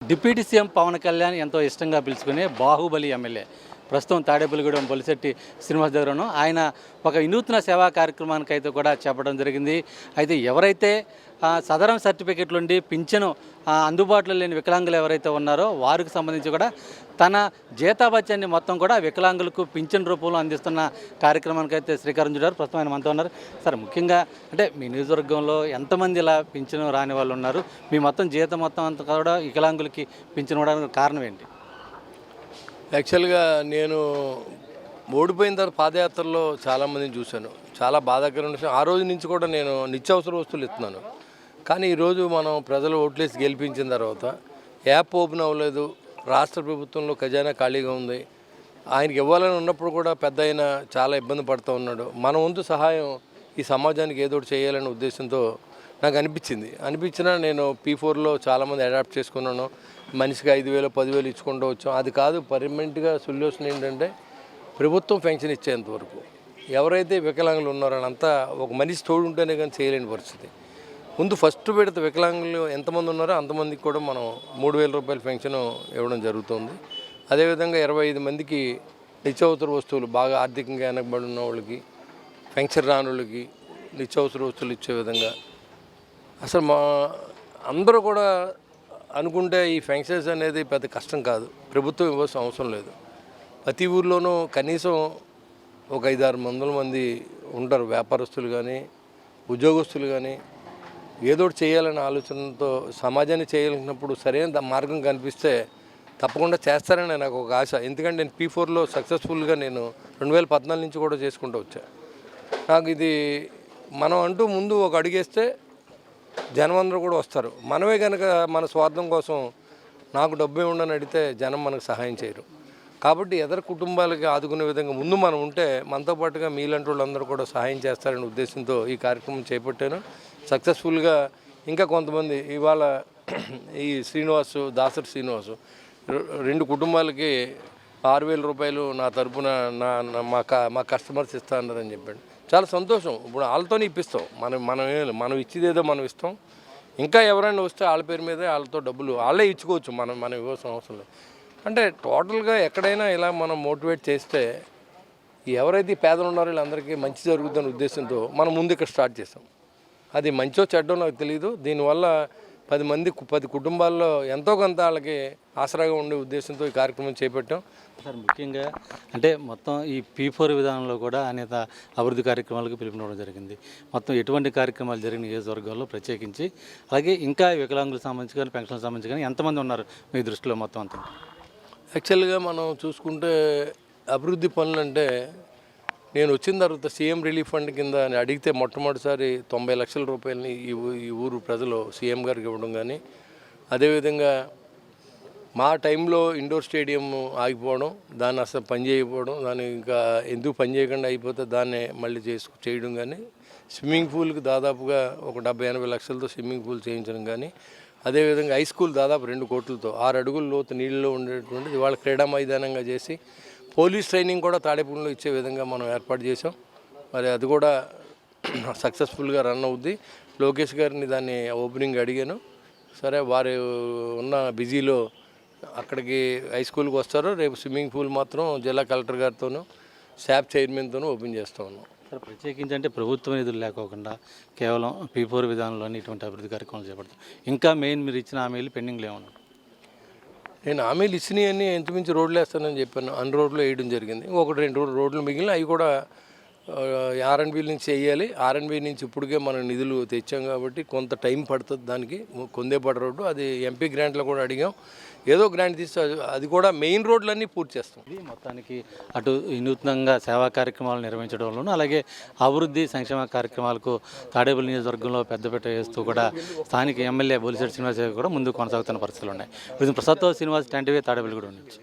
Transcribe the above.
Deputy CM Pawan Kalyan ఎంతో ఇష్టంగా పిలుచుకునే బాహుబలి ఎమ్మెల్యే ప్రస్తుతం తాడేపల్లిగూడెం బొలిశెట్టి శ్రీనివాస్ దగ్గరను ఆయన ఒక వినూత్న సేవా కార్యక్రమానికి అయితే కూడా చెప్పడం జరిగింది. అయితే ఎవరైతే సదరం సర్టిఫికెట్లు ఉండి పింఛను అందుబాటులో లేని వికలాంగులు ఎవరైతే ఉన్నారో వారికి సంబంధించి కూడా తన జీతాబత్యాన్ని మొత్తం కూడా వికలాంగులకు పింఛన్ రూపంలో అందిస్తున్న కార్యక్రమానికి అయితే శ్రీకారం చుట్టారు. ప్రస్తుతం ఆయన మనతో ఉన్నారు. సార్, ముఖ్యంగా అంటే మీ నియోజకవర్గంలో ఎంతమంది ఇలా పింఛను రాని వాళ్ళు ఉన్నారు? మీ మొత్తం జీతం మొత్తం అంతా కూడా వికలాంగులకి పింఛను ఇవ్వడానికి కారణం ఏంటి? యాక్చువల్గా నేను ఓడిపోయిన తర్వాత పాదయాత్రలో చాలామందిని చూశాను. చాలా బాధాకరమైన విషయం. ఆ రోజు నుంచి కూడా నేను నిత్యావసర వస్తువులు ఇస్తున్నాను. కానీ ఈరోజు మనం ప్రజలు ఓట్లేసి గెలిపించిన తర్వాత యాప్ ఓపెన్ అవ్వలేదు. రాష్ట్ర ప్రభుత్వంలో ఖజానా ఖాళీగా ఉంది. ఆయనకి ఇవ్వాలని ఉన్నప్పుడు కూడా పెద్ద ఆయన చాలా ఇబ్బంది పడుతూ ఉన్నాడు. మన వంతు సహాయం ఈ సమాజానికి ఏదో ఒకటి చేయాలనే ఉద్దేశంతో నాకు అనిపించినా నేను P4లో చాలామంది అడాప్ట్ చేసుకున్నాను. మనిషికి 5,000 10,000 ఇచ్చుకుంటూ వచ్చాం. అది కాదు, పర్మనెంట్గా సొల్యూషన్ ఏంటంటే ప్రభుత్వం పెన్షన్ ఇచ్చేంత వరకు ఎవరైతే వికలాంగులు ఉన్నారో అంతా ఒక మనిషి తోడు ఉంటేనే కానీ చేయలేని పరిస్థితి. ముందు ఫస్ట్ విడత వికలాంగులు ఎంతమంది ఉన్నారో అంతమందికి కూడా మనం 3,000 రూపాయల పెన్షన్ ఇవ్వడం జరుగుతుంది. అదేవిధంగా 25 మందికి నిత్యావసర వస్తువులు బాగా ఆర్థికంగా వెనకబడి ఉన్న వాళ్ళకి, పెన్షన్ రాని వాళ్ళకి నిత్యావసర వస్తువులు ఇచ్చే విధంగా అసలు మా అందరూ కూడా అనుకుంటే ఈ పెన్షన్స్ అనేది పెద్ద కష్టం కాదు. ప్రభుత్వం ఇవ్వాల్సిన అవసరం లేదు. ప్రతి ఊర్లోనూ కనీసం ఒక 5-6 మంది ఉంటారు. వ్యాపారస్తులు కానీ ఉద్యోగస్తులు కానీ ఏదో ఒకటి చేయాలనే ఆలోచనతో సమాజాన్ని చేయాలనుకున్నప్పుడు సరైన మార్గం కనిపిస్తే తప్పకుండా చేస్తారని నాకు ఒక ఆశ. ఎందుకంటే నేను P4లో సక్సెస్ఫుల్గా నేను 2014 నుంచి కూడా చేసుకుంటూ వచ్చా. నాకు ఇది మనం అంటూ ముందు ఒక అడుగేస్తే జనం అందరూ కూడా వస్తారు. మనమే కనుక మన స్వార్థం కోసం నాకు డబ్బు ఉండని అడిగితే జనం మనకు సహాయం చేయరు. కాబట్టి ఇతర కుటుంబాలకి ఆదుకునే విధంగా ముందు మనం ఉంటే మనతో పాటుగా మీలాంటి వాళ్ళందరూ కూడా సహాయం చేస్తారనే ఉద్దేశంతో ఈ కార్యక్రమం చేపట్టాను. సక్సెస్ఫుల్గా ఇంకా కొంతమంది ఇవాళ ఈ దాసరి శ్రీనివాసు 2 కుటుంబాలకి 6,000 రూపాయలు నా తరపున మా కస్టమర్స్ ఇస్తా అన్నారని చెప్పాడు. చాలా సంతోషం. ఇప్పుడు వాళ్ళతోనే ఇప్పిస్తాం. మనం ఇచ్చేదేదో మనం ఇస్తాం. ఇంకా ఎవరైనా వస్తే వాళ్ళ పేరు మీదే వాళ్ళతో డబ్బులు వాళ్ళే ఇచ్చుకోవచ్చు. మనం ఇవ్వాల్సిన అవసరం లేదు. అంటే టోటల్గా ఎక్కడైనా ఇలా మనం మోటివేట్ చేస్తే ఎవరైతే పేదలు ఉన్నారో వీళ్ళందరికీ మంచి జరుగుతున్న ఉద్దేశంతో మనం ముందు ఇక్కడ స్టార్ట్ చేస్తాం. అది మంచో చెడ్డో నాకు తెలియదు. దీనివల్ల 10 కుటుంబాల్లో ఎంతో కొంత వాళ్ళకి ఆసరాగా ఉండే ఉద్దేశంతో ఈ కార్యక్రమం చేపట్టాం. సార్, ముఖ్యంగా అంటే మొత్తం ఈ P4 విధానంలో కూడా అనేక అభివృద్ధి కార్యక్రమాలకు పిలుపునివ్వడం జరిగింది. మొత్తం ఎటువంటి కార్యక్రమాలు జరిగిన నియోజకవర్గంలో ప్రత్యేకించి, అలాగే ఇంకా వికలాంగులకు సంబంధించి కానీ పెన్షన్లకు సంబంధించి కానీ ఎంతమంది ఉన్నారు మీ దృష్టిలో మొత్తం అంతా? యాక్చువల్గా మనం చూసుకుంటే అభివృద్ధి పనులు అంటే నేను వచ్చిన తర్వాత సీఎం రిలీఫ్ ఫండ్ కింద అడిగితే మొట్టమొదటిసారి 90 లక్షల రూపాయలని ఈ ఊరు ప్రజలు సీఎం గారికి ఇవ్వడం కానీ, అదేవిధంగా మా టైంలో ఇండోర్ స్టేడియం ఆగిపోవడం, దాన్ని అసలు పని చేయకపోవడం, దాన్ని ఇంకా ఎందుకు పని చేయకుండా అయిపోతే దాన్ని మళ్ళీ చేయడం కానీ, స్విమ్మింగ్ పూల్కి దాదాపుగా ఒక 70-80 లక్షలతో స్విమ్మింగ్ పూల్ చేయించడం కానీ, అదేవిధంగా హై స్కూల్ దాదాపు 2 కోట్లతో 6 అడుగుల లోతు నీళ్ళలో ఉండేటువంటిది ఇవాళ క్రీడా మైదానంగా చేసి పోలీస్ ట్రైనింగ్ కూడా తాడేపల్లిలో ఇచ్చే విధంగా మనం ఏర్పాటు చేసాం. మరి అది కూడా సక్సెస్ఫుల్గా రన్ అవుద్ది. లోకేష్ గారిని దాన్ని ఓపెనింగ్ అడిగాను. సరే, వారు ఉన్న బిజీలో అక్కడికి హై స్కూల్కి వస్తారు. రేపు స్విమ్మింగ్ పూల్ మాత్రం జిల్లా కలెక్టర్ గారితోనూ శాప్ చైర్మన్తోనూ ఓపెన్ చేస్తూ ఉన్నాం. సార్, ప్రత్యేకించి అంటే ప్రభుత్వ నిధులు లేకోకుండా కేవలం P4 విధానంలోని ఇటువంటి అభివృద్ధి కార్యక్రమాలు చేపడతాం. ఇంకా మెయిన్ మీరు ఇచ్చిన హామీలు పెండింగ్లో ఏమన్నా? నేను హామీలు ఇచ్చినవన్నీ ఎంతమించి రోడ్లు వేస్తానని చెప్పాను. అన్ని రోడ్లు వేయడం జరిగింది. 1-2 రోడ్లు మిగిలిన అవి కూడా R&B నుంచి వేయాలి. R&B నుంచి ఇప్పటికే మనం నిధులు తెచ్చాం కాబట్టి కొంత టైం పడుతుంది. దానికి కొందేపాట రోడ్డు అది MP గ్రాంట్లో కూడా అడిగాం. ఏదో గ్రాంట్ తీస్తే అది కూడా మెయిన్ రోడ్లన్నీ పూర్తి చేస్తాం. ఇది మొత్తానికి అటు వినూత్నంగా సేవా కార్యక్రమాలు నిర్వహించడంలోనూ, అలాగే అభివృద్ధి సంక్షేమ కార్యక్రమాలకు తాడేపల్లి నియోజకవర్గంలో పెద్దపీట వేస్తూ కూడా స్థానిక ఎమ్మెల్యే బొలిశెట్టి శ్రీనివాస్ కూడా ముందుకు కొనసాగుతున్న పరిస్థితులు ఉన్నాయి. ప్రసాద్తో శ్రీనివాస్, టాన్ టీవీ, తాడేపల్లిగూడెం నుంచి.